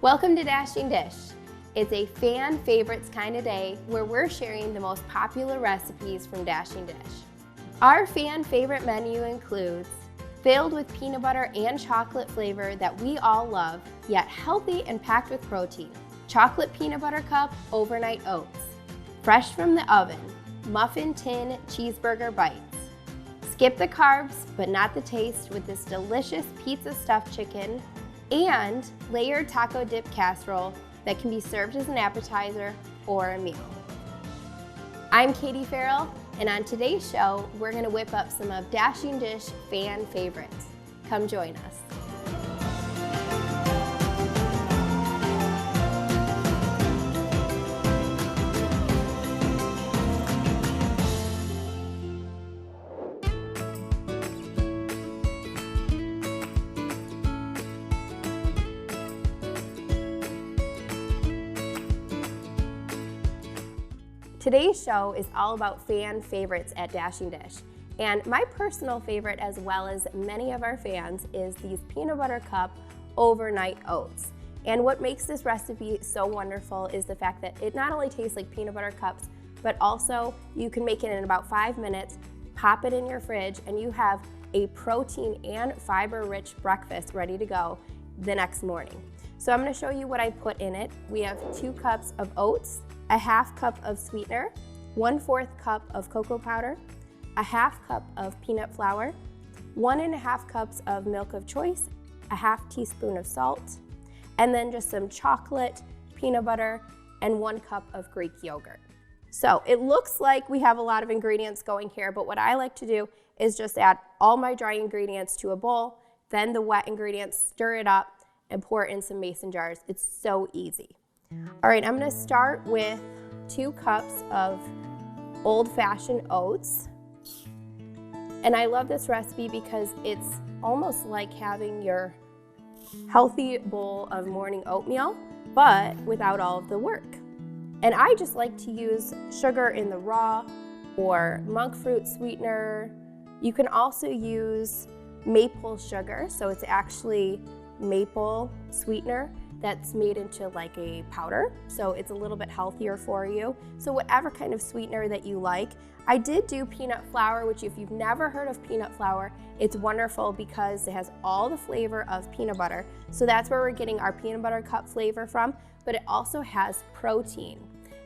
Welcome to Dashing Dish. It's a fan favorites kind of day where we're sharing the most popular recipes from Dashing Dish. Our fan favorite menu includes filled with peanut butter and chocolate flavor that we all love, yet healthy and packed with protein. Chocolate peanut butter cup overnight oats. Fresh from the oven, muffin tin cheeseburger bites. Skip the carbs, but not the taste with this delicious pizza stuffed chicken and layered taco dip casserole that can be served as an appetizer or a meal. I'm Katie Farrell, and on today's show, we're gonna whip up some of Dashing Dish fan favorites. Come join us. Today's show is all about fan favorites at Dashing Dish. And my personal favorite, as well as many of our fans, is these peanut butter cup overnight oats. And what makes this recipe so wonderful is the fact that it not only tastes like peanut butter cups, but also you can make it in about 5 minutes, pop it in your fridge, and you have a protein and fiber-rich breakfast ready to go the next morning. So I'm gonna show you what I put in it. We have 2 cups of oats, a half cup of sweetener, 1/4 cup of cocoa powder, a half cup of peanut flour, 1.5 cups of milk of choice, a half teaspoon of salt, and then just some chocolate, peanut butter, and 1 cup of Greek yogurt. So it looks like we have a lot of ingredients going here, but what I like to do is just add all my dry ingredients to a bowl, then the wet ingredients, stir it up, and pour it in some mason jars. It's so easy. All right, I'm gonna start with 2 cups of old-fashioned oats. And I love this recipe because it's almost like having your healthy bowl of morning oatmeal, but without all of the work. And I just like to use sugar in the raw or monk fruit sweetener. You can also use maple sugar, so it's actually maple sweetener that's made into like a powder, so it's a little bit healthier for you. So whatever kind of sweetener that you like. I did do peanut flour, which if you've never heard of peanut flour, it's wonderful because it has all the flavor of peanut butter. So that's where we're getting our peanut butter cup flavor from, but it also has protein.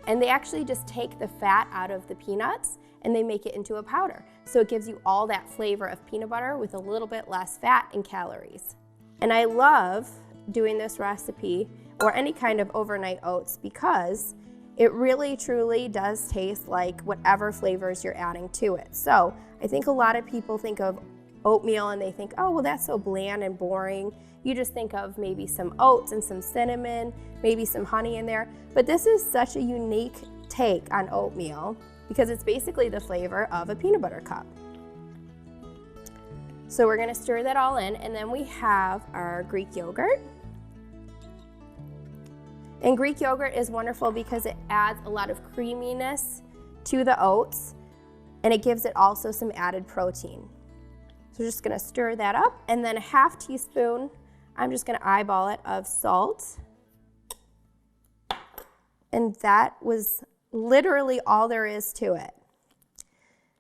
And they actually just take the fat out of the peanuts and they make it into a powder. So it gives you all that flavor of peanut butter with a little bit less fat and calories. And I love doing this recipe or any kind of overnight oats because it really truly does taste like whatever flavors you're adding to it. So I think a lot of people think of oatmeal and they think, oh, well, that's so bland and boring. You just think of maybe some oats and some cinnamon, maybe some honey in there. But this is such a unique take on oatmeal because it's basically the flavor of a peanut butter cup. So we're gonna stir that all in, and then we have our Greek yogurt. And Greek yogurt is wonderful because it adds a lot of creaminess to the oats, and it gives it also some added protein. So we're just gonna stir that up, and then a half teaspoon, I'm just gonna eyeball it, of salt. And that was literally all there is to it.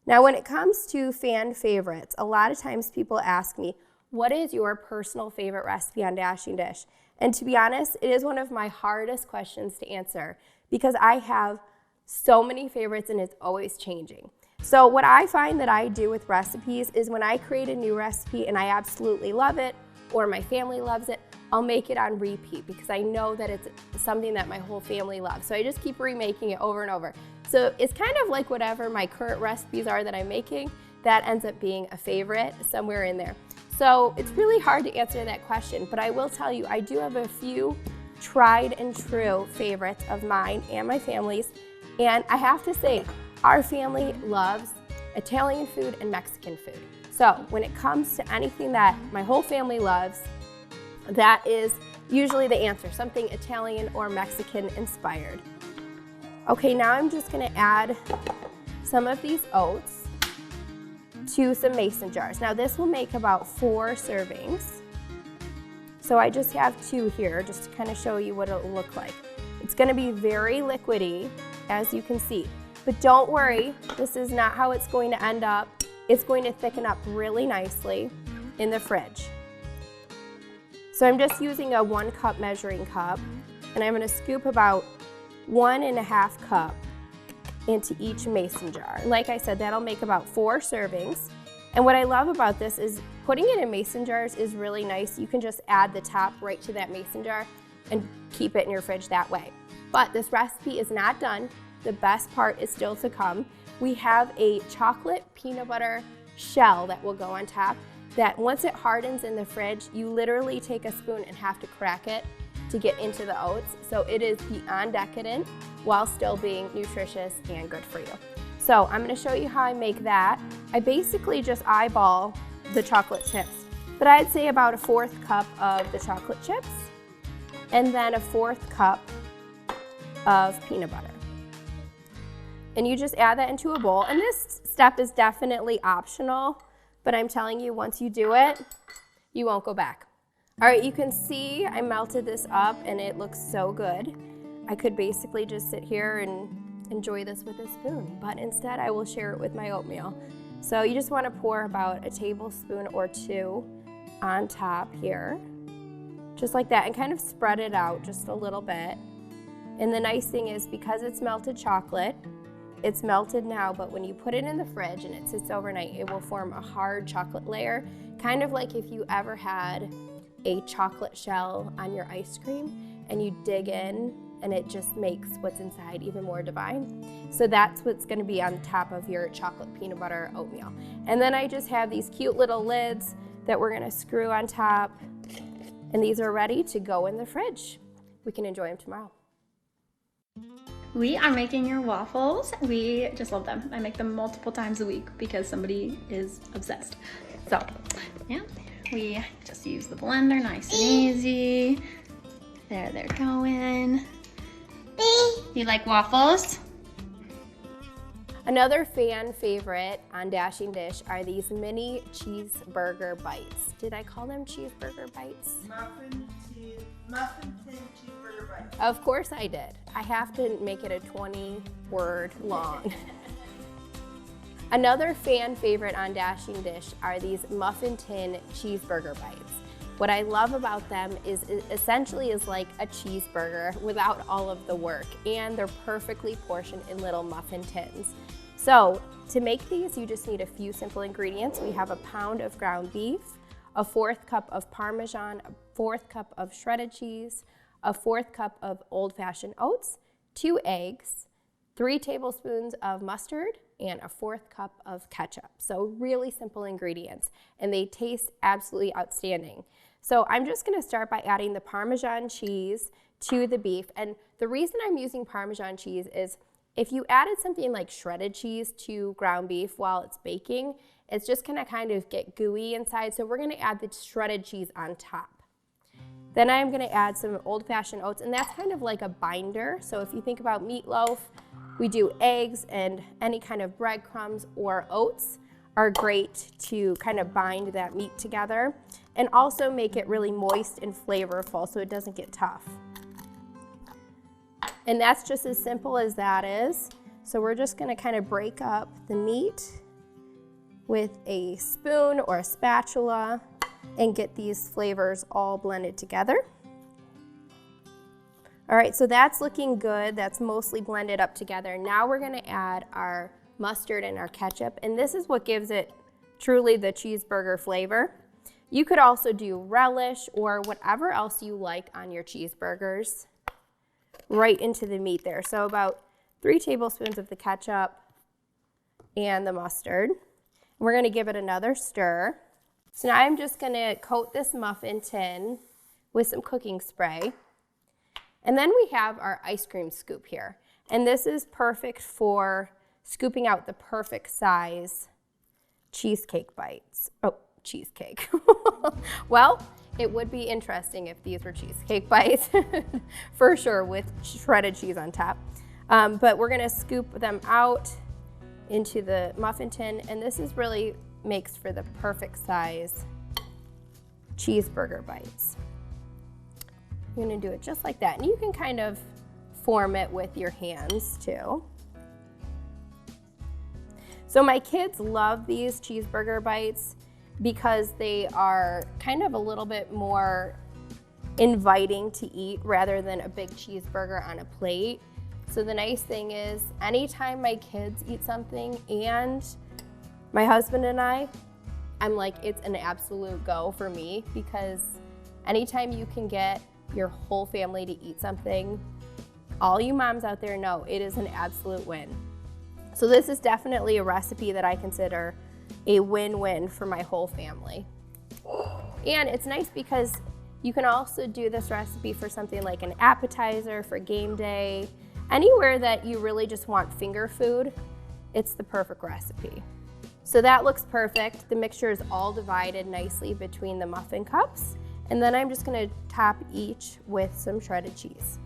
Now, when it comes to fan favorites, a lot of times people ask me, what is your personal favorite recipe on Dashing Dish? And to be honest, it is one of my hardest questions to answer because I have so many favorites and it's always changing. So what I find that I do with recipes is when I create a new recipe and I absolutely love it or my family loves it, I'll make it on repeat because I know that it's something that my whole family loves. So I just keep remaking it over and over. So it's kind of like whatever my current recipes are that I'm making, that ends up being a favorite somewhere in there. So it's really hard to answer that question, but I will tell you, I do have a few tried and true favorites of mine and my family's. And I have to say, our family loves Italian food and Mexican food. So when it comes to anything that my whole family loves, that is usually the answer, something Italian or Mexican inspired. Okay, now I'm just gonna add some of these oats to some mason jars. Now this will make about 4 servings. So I just have 2 here just to kind of show you what it'll look like. It's going to be very liquidy, as you can see. But don't worry, this is not how it's going to end up. It's going to thicken up really nicely in the fridge. So I'm just using a 1 cup measuring cup, and I'm going to scoop about 1.5 cup into each mason jar. Like I said, that'll make about 4 servings. And what I love about this is putting it in mason jars is really nice. You can just add the top right to that mason jar and keep it in your fridge that way. But this recipe is not done. The best part is still to come. We have a chocolate peanut butter shell that will go on top that once it hardens in the fridge, you literally take a spoon and have to crack it to get into the oats. So it is beyond decadent while still being nutritious and good for you. So I'm going to show you how I make that. I basically just eyeball the chocolate chips, but I'd say about a 1/4 cup of the chocolate chips and then a 1/4 cup of peanut butter. And you just add that into a bowl. And this step is definitely optional, but I'm telling you, once you do it, you won't go back. All right, you can see I melted this up and it looks so good. I could basically just sit here and enjoy this with a spoon, but instead I will share it with my oatmeal. So you just want to pour about a tablespoon or 2 on top here, just like that, and kind of spread it out just a little bit. And the nice thing is, because it's melted chocolate, it's melted now, but when you put it in the fridge and it sits overnight, it will form a hard chocolate layer, kind of like if you ever had a chocolate shell on your ice cream and you dig in and it just makes what's inside even more divine. So that's what's going to be on top of your chocolate peanut butter oatmeal. And then I just have these cute little lids that we're going to screw on top, and these are ready to go in the fridge. We can enjoy them tomorrow. We are making your waffles. We just love them. I make them multiple times a week because somebody is obsessed. So, yeah, we just use the blender, nice and easy. There they're going. You like waffles? Another fan favorite on Dashing Dish are these mini cheeseburger bites. Did I call them cheeseburger bites? Muffin tin cheeseburger bites. Of course I did. I have to make it a 20-word long. Another fan favorite on Dashing Dish are these muffin tin cheeseburger bites. What I love about them is it essentially is like a cheeseburger without all of the work, and they're perfectly portioned in little muffin tins. So to make these, you just need a few simple ingredients. We have a pound of ground beef, a 1/4 cup of Parmesan, a 1/4 cup of shredded cheese, a 1/4 cup of old-fashioned oats, 2 eggs, 3 tablespoons of mustard, and a 1/4 cup of ketchup. So really simple ingredients, and they taste absolutely outstanding. So I'm just gonna start by adding the Parmesan cheese to the beef. And the reason I'm using Parmesan cheese is if you added something like shredded cheese to ground beef while it's baking, it's just gonna kind of get gooey inside. So we're gonna add the shredded cheese on top. Then I'm gonna add some old-fashioned oats, and that's kind of like a binder. So if you think about meatloaf, we do eggs, and any kind of breadcrumbs or oats are great to kind of bind that meat together and also make it really moist and flavorful so it doesn't get tough. And that's just as simple as that is. So we're just gonna kind of break up the meat with a spoon or a spatula and get these flavors all blended together. All right, so that's looking good. That's mostly blended up together. Now we're gonna add our mustard and our ketchup, and this is what gives it truly the cheeseburger flavor. You could also do relish or whatever else you like on your cheeseburgers right into the meat there. So about 3 tablespoons of the ketchup and the mustard. We're gonna give it another stir. So now I'm just gonna coat this muffin tin with some cooking spray. And then we have our ice cream scoop here. And this is perfect for scooping out the perfect size cheesecake bites. Oh, cheesecake. Well, it would be interesting if these were cheesecake bites, for sure, with shredded cheese on top. But we're gonna scoop them out into the muffin tin, and this is really makes for the perfect size cheeseburger bites. You're gonna do it just like that. And you can kind of form it with your hands too. So my kids love these cheeseburger bites because they are kind of a little bit more inviting to eat rather than a big cheeseburger on a plate. So the nice thing is anytime my kids eat something and my husband and I'm like, it's an absolute go for me, because anytime you can get your whole family to eat something, all you moms out there know it is an absolute win. So this is definitely a recipe that I consider a win-win for my whole family. And it's nice because you can also do this recipe for something like an appetizer, for game day, anywhere that you really just want finger food, it's the perfect recipe. So that looks perfect. The mixture is all divided nicely between the muffin cups. And then I'm just gonna top each with some shredded cheese.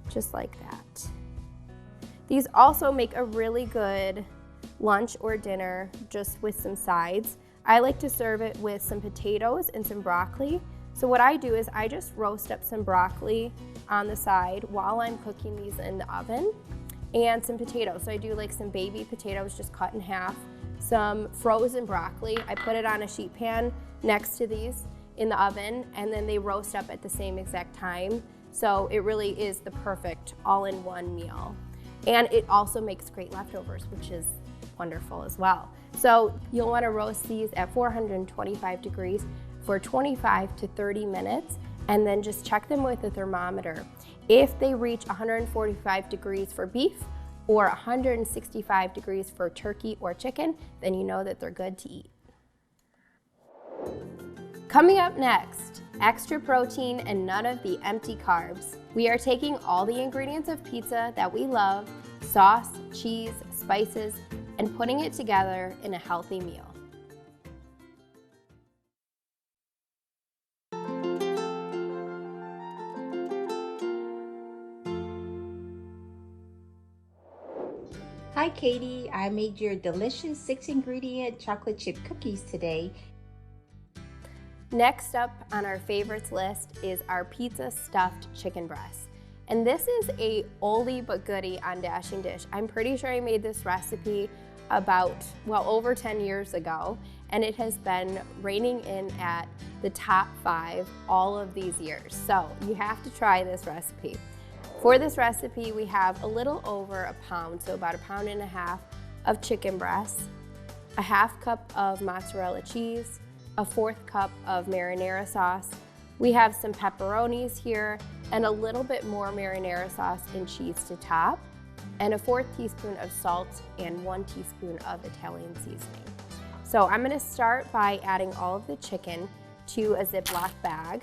Just like that. These also make a really good lunch or dinner just with some sides. I like to serve it with some potatoes and some broccoli. So what I do is I just roast up some broccoli on the side while I'm cooking these in the oven, and some potatoes. So I do like some baby potatoes just cut in half, some frozen broccoli. I put it on a sheet pan next to these in the oven, and then they roast up at the same exact time. So it really is the perfect all-in-one meal. And it also makes great leftovers, which is wonderful as well. So you'll want to roast these at 425 degrees for 25 to 30 minutes, and then just check them with a thermometer. If they reach 145 degrees for beef or 165 degrees for turkey or chicken, then you know that they're good to eat. Coming up next, extra protein and none of the empty carbs. We are taking all the ingredients of pizza that we love, sauce, cheese, spices, and putting it together in a healthy meal. Hi Katie, I made your delicious 6-ingredient chocolate chip cookies today. Next up on our favorites list is our pizza stuffed chicken breast. And this is a oldie but goodie on Dashing Dish. I'm pretty sure I made this recipe about, well, over 10 years ago, and it has been reigning in at the top 5 all of these years. So you have to try this recipe. For this recipe, we have a little over a pound, so about 1.5 pounds of chicken breast, a 1/2 cup of mozzarella cheese, a 1/4 cup of marinara sauce. We have some pepperonis here and a little bit more marinara sauce and cheese to top, and a 1/4 teaspoon of salt and 1 teaspoon of Italian seasoning. So I'm gonna start by adding all of the chicken to a Ziploc bag.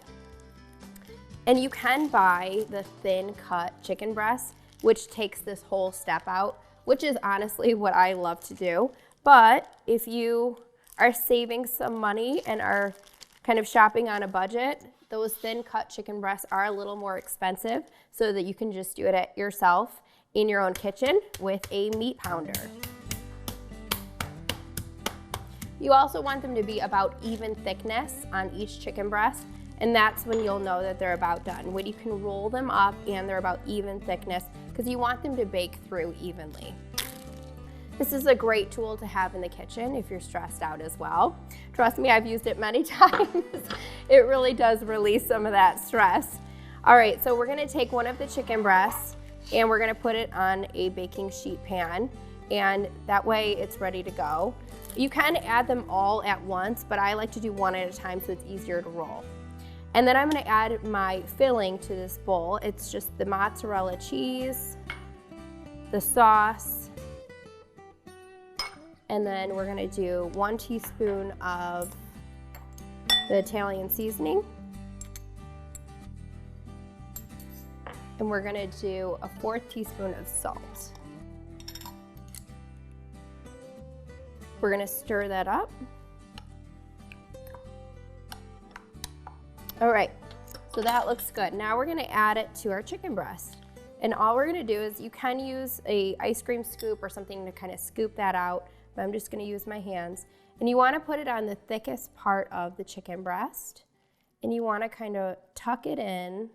And you can buy the thin cut chicken breast, which takes this whole step out, which is honestly what I love to do. But if you are saving some money and are kind of shopping on a budget, those thin cut chicken breasts are a little more expensive, so that you can just do it yourself in your own kitchen with a meat pounder. You also want them to be about even thickness on each chicken breast, and that's when you'll know that they're about done, when you can roll them up and they're about even thickness, because you want them to bake through evenly. This is a great tool to have in the kitchen if you're stressed out as well. Trust me, I've used it many times. It really does release some of that stress. All right, so we're gonna take one of the chicken breasts and we're gonna put it on a baking sheet pan, and that way it's ready to go. You can add them all at once, but I like to do one at a time so it's easier to roll. And then I'm gonna add my filling to this bowl. It's just the mozzarella cheese, the sauce, and then we're gonna do 1 teaspoon of the Italian seasoning. And we're gonna do a 1/4 teaspoon of salt. We're gonna stir that up. All right, so that looks good. Now we're gonna add it to our chicken breast. And all we're gonna do is, you can use a ice cream scoop or something to kind of scoop that out, but I'm just gonna use my hands. And you wanna put it on the thickest part of the chicken breast. and you want to kind of tuck it in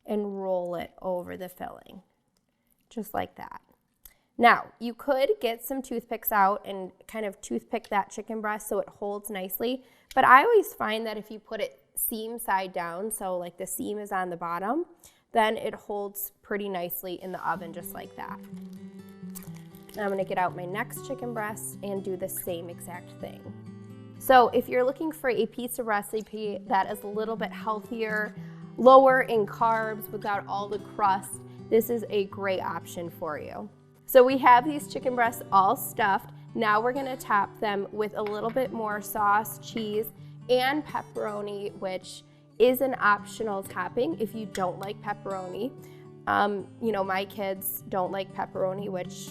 and roll it over the filling, just like that. Now, you could get some toothpicks out and kind of toothpick that chicken breast so it holds nicely, but I always find that if you put it seam side down, so like the seam is on the bottom, then it holds pretty nicely in the oven just like that. Now I'm gonna get out my next chicken breast and do the same exact thing. So if you're looking for a pizza recipe that is a little bit healthier, lower in carbs without all the crust, this is a great option for you. So we have these chicken breasts all stuffed. Now we're gonna top them with a little bit more sauce, cheese, and pepperoni, which is an optional topping if you don't like pepperoni. You know, my kids don't like pepperoni, which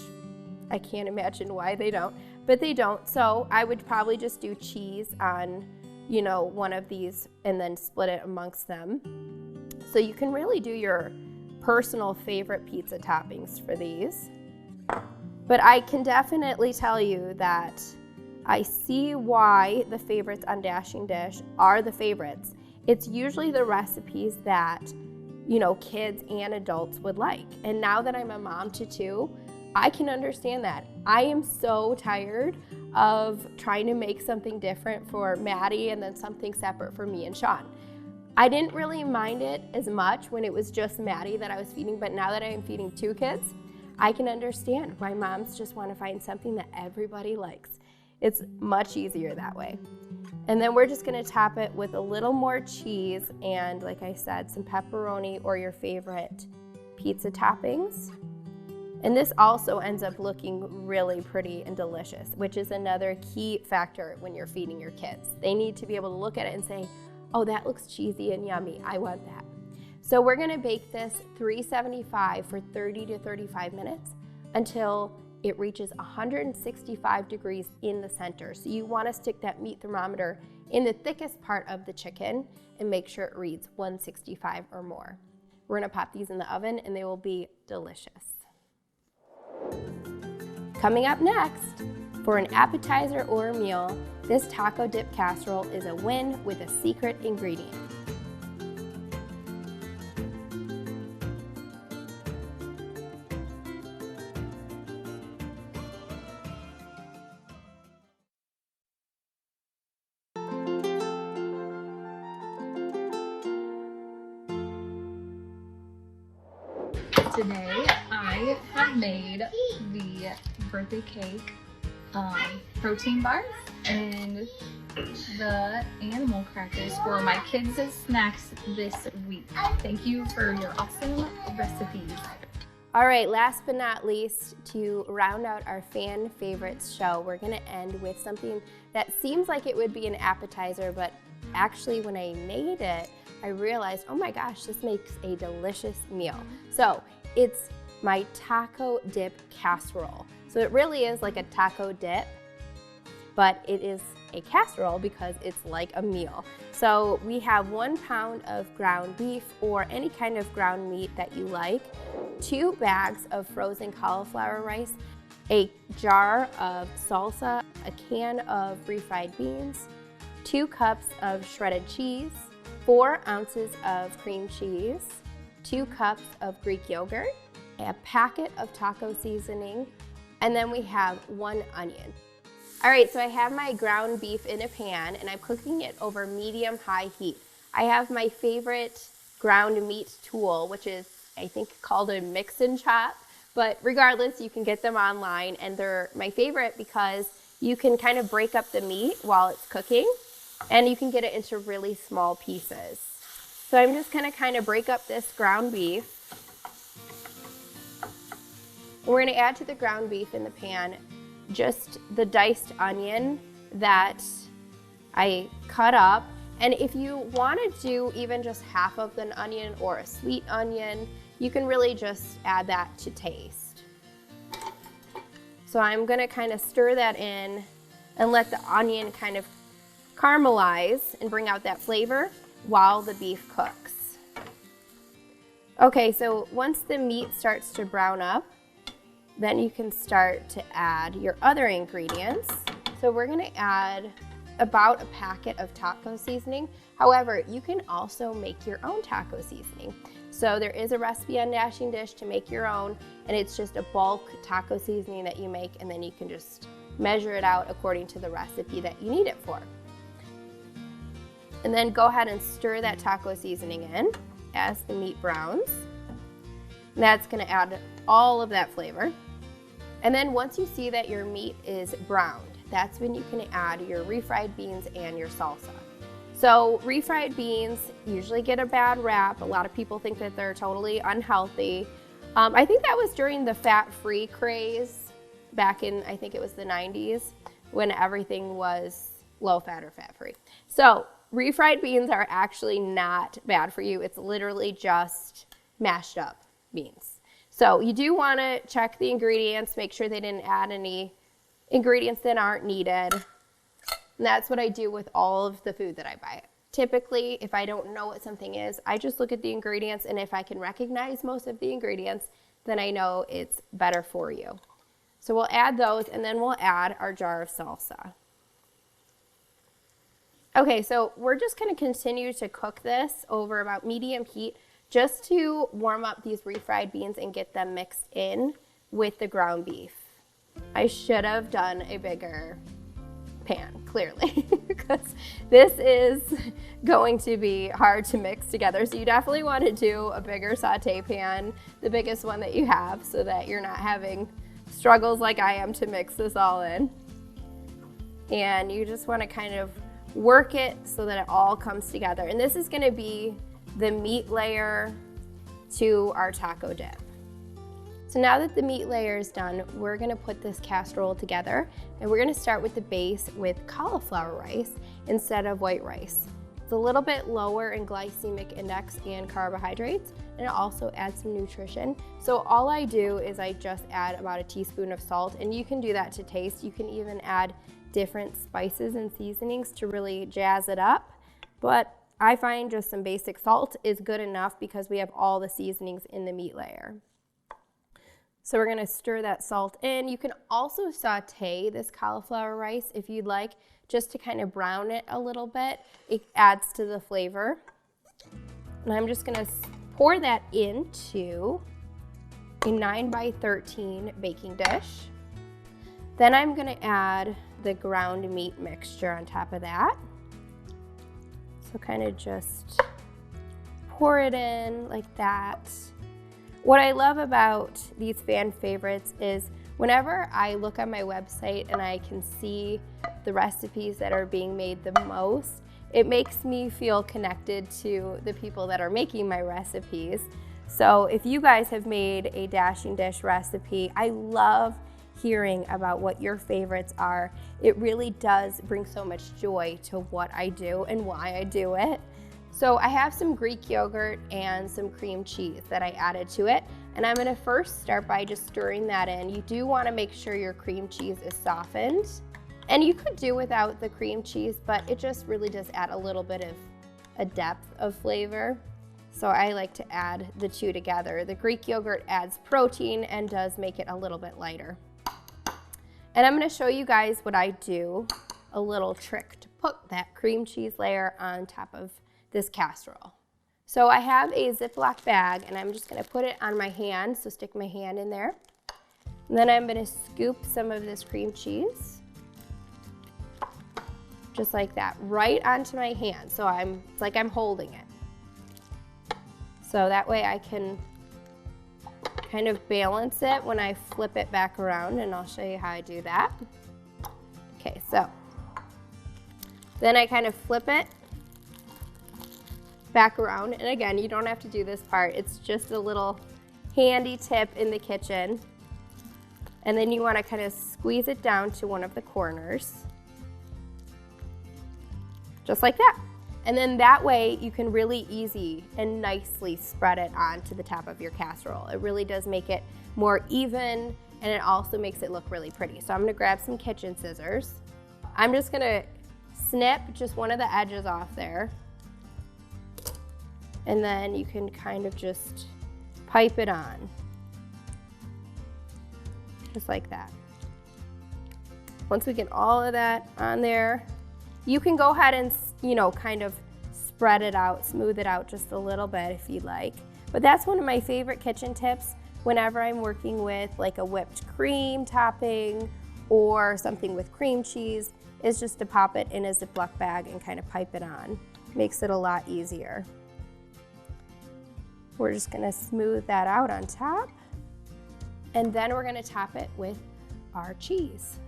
I can't imagine why they don't, but they don't. So I would probably just do cheese on, you know, one of these and then split it amongst them. So you can really do your personal favorite pizza toppings for these. But I can definitely tell you that I see why the favorites on Dashing Dish are the favorites. It's usually the recipes that, you know, kids and adults would like. And now that I'm a mom to two, I can understand that. I am so tired of trying to make something different for Maddie and then something separate for me and Sean. I didn't really mind it as much when it was just Maddie that I was feeding, but now that I am feeding two kids, I can understand why moms just want to find something that everybody likes. It's much easier that way. And then we're just gonna top it with a little more cheese and, like I said, some pepperoni or your favorite pizza toppings. And this also ends up looking really pretty and delicious, which is another key factor when you're feeding your kids. They need to be able to look at it and say, oh, that looks cheesy and yummy, I want that. So we're gonna bake this 375 for 30 to 35 minutes until it reaches 165 degrees in the center. So you wanna stick that meat thermometer in the thickest part of the chicken and make sure it reads 165 or more. We're gonna pop these in the oven and they will be delicious. Coming up next, for an appetizer or a meal, this taco dip casserole is a win with a secret ingredient. Today I have made the birthday cake protein bars and the animal crackers for my kids' snacks this week. Thank you for your awesome recipes. All right, last but not least, to round out our fan favorites show, we're gonna end with something that seems like it would be an appetizer, but actually when I made it, I realized, oh my gosh, this makes a delicious meal. So it's my taco dip casserole. So it really is like a taco dip, but it is a casserole because it's like a meal. So we have 1 pound of ground beef or any kind of ground meat that you like, 2 bags of frozen cauliflower rice, a jar of salsa, a can of refried beans, 2 cups of shredded cheese, 4 ounces of cream cheese, 2 cups of Greek yogurt, a packet of taco seasoning, and then we have 1 onion. All right, so I have my ground beef in a pan and I'm cooking it over medium-high heat. I have my favorite ground meat tool, which is, I think, called a mix and chop, but regardless, you can get them online and they're my favorite because you can kind of break up the meat while it's cooking and you can get it into really small pieces. So I'm just gonna kind of break up this ground beef. We're gonna add to the ground beef in the pan just the diced onion that I cut up. And if you wanna do even just half of an onion or a sweet onion, you can really just add that to taste. So I'm gonna kind of stir that in and let the onion kind of caramelize and bring out that flavor while the beef cooks. Okay, so once the meat starts to brown up, then you can start to add your other ingredients. So we're gonna add about a packet of taco seasoning. However, you can also make your own taco seasoning. So there is a recipe on Dashing Dish to make your own, and it's just a bulk taco seasoning that you make, and then you can just measure it out according to the recipe that you need it for. And then go ahead and stir that taco seasoning in as the meat browns. And that's gonna add all of that flavor. And then once you see that your meat is browned, that's when you can add your refried beans and your salsa. So refried beans usually get a bad rap. A lot of people think that they're totally unhealthy. I think that was during the fat-free craze back in, I think it was the 90s, when everything was low-fat or fat-free. So refried beans are actually not bad for you. It's literally just mashed up beans. So you do want to check the ingredients, make sure they didn't add any ingredients that aren't needed. And that's what I do with all of the food that I buy. Typically, if I don't know what something is, I just look at the ingredients, and if I can recognize most of the ingredients, then I know it's better for you. So we'll add those, and then we'll add our jar of salsa. Okay, so we're just going to continue to cook this over about medium heat just to warm up these refried beans and get them mixed in with the ground beef. I should have done a bigger pan, clearly, because this is going to be hard to mix together. So you definitely want to do a bigger saute pan, the biggest one that you have, so that you're not having struggles like I am to mix this all in. And you just want to kind of work it so that it all comes together. And this is going to be the meat layer to our taco dip. So now that the meat layer is done, we're gonna put this casserole together, and we're gonna start with the base with cauliflower rice instead of white rice. It's a little bit lower in glycemic index and carbohydrates, and it also adds some nutrition. So all I do is I just add about a teaspoon of salt, and you can do that to taste. You can even add different spices and seasonings to really jazz it up, but I find just some basic salt is good enough because we have all the seasonings in the meat layer. So we're gonna stir that salt in. You can also saute this cauliflower rice if you'd like, just to kind of brown it a little bit. It adds to the flavor. And I'm just gonna pour that into a 9x13 baking dish. Then I'm gonna add the ground meat mixture on top of that. So kind of just pour it in like that. What I love about these fan favorites is whenever I look on my website and I can see the recipes that are being made the most, it makes me feel connected to the people that are making my recipes. So if you guys have made a Dashing Dish recipe, I love hearing about what your favorites are. It really does bring so much joy to what I do and why I do it. So I have some Greek yogurt and some cream cheese that I added to it. And I'm gonna first start by just stirring that in. You do wanna make sure your cream cheese is softened. And you could do without the cream cheese, but it just really does add a little bit of a depth of flavor. So I like to add the two together. The Greek yogurt adds protein and does make it a little bit lighter. And I'm gonna show you guys what I do, a little trick to put that cream cheese layer on top of this casserole. So I have a Ziploc bag, and I'm just gonna put it on my hand, so stick my hand in there. And then I'm gonna scoop some of this cream cheese, just like that, right onto my hand. So it's like I'm holding it. So that way I can kind of balance it when I flip it back around, and I'll show you how I do that. Okay, so then I kind of flip it back around, and again, you don't have to do this part. It's just a little handy tip in the kitchen. And then you want to kind of squeeze it down to one of the corners, just like that. And then that way you can really easy and nicely spread it onto the top of your casserole. It really does make it more even, and it also makes it look really pretty. So I'm gonna grab some kitchen scissors. I'm just gonna snip just one of the edges off there. And then you can kind of just pipe it on, just like that. Once we get all of that on there, You can go ahead and, kind of spread it out, smooth it out just a little bit if you'd like. But that's one of my favorite kitchen tips whenever I'm working with like a whipped cream topping or something with cream cheese, is just to pop it in a Ziploc bag and kind of pipe it on. Makes it a lot easier. We're just gonna smooth that out on top, and then we're gonna top it with our cheese.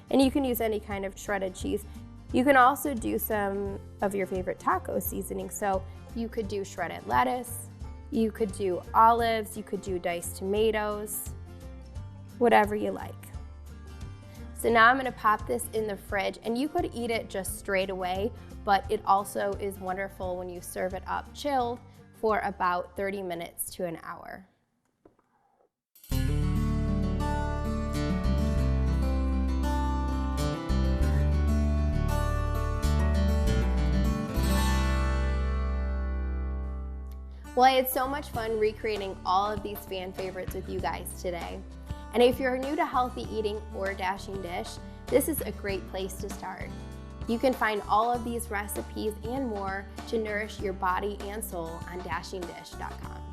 And you can use any kind of shredded cheese. You can also do some of your favorite taco seasoning. So you could do shredded lettuce, you could do olives, you could do diced tomatoes, whatever you like. So now I'm gonna pop this in the fridge, and you could eat it just straight away, but it also is wonderful when you serve it up chilled for about 30 minutes to an hour. Well, I had so much fun recreating all of these fan favorites with you guys today. And if you're new to healthy eating or Dashing Dish, this is a great place to start. You can find all of these recipes and more to nourish your body and soul on dashingdish.com.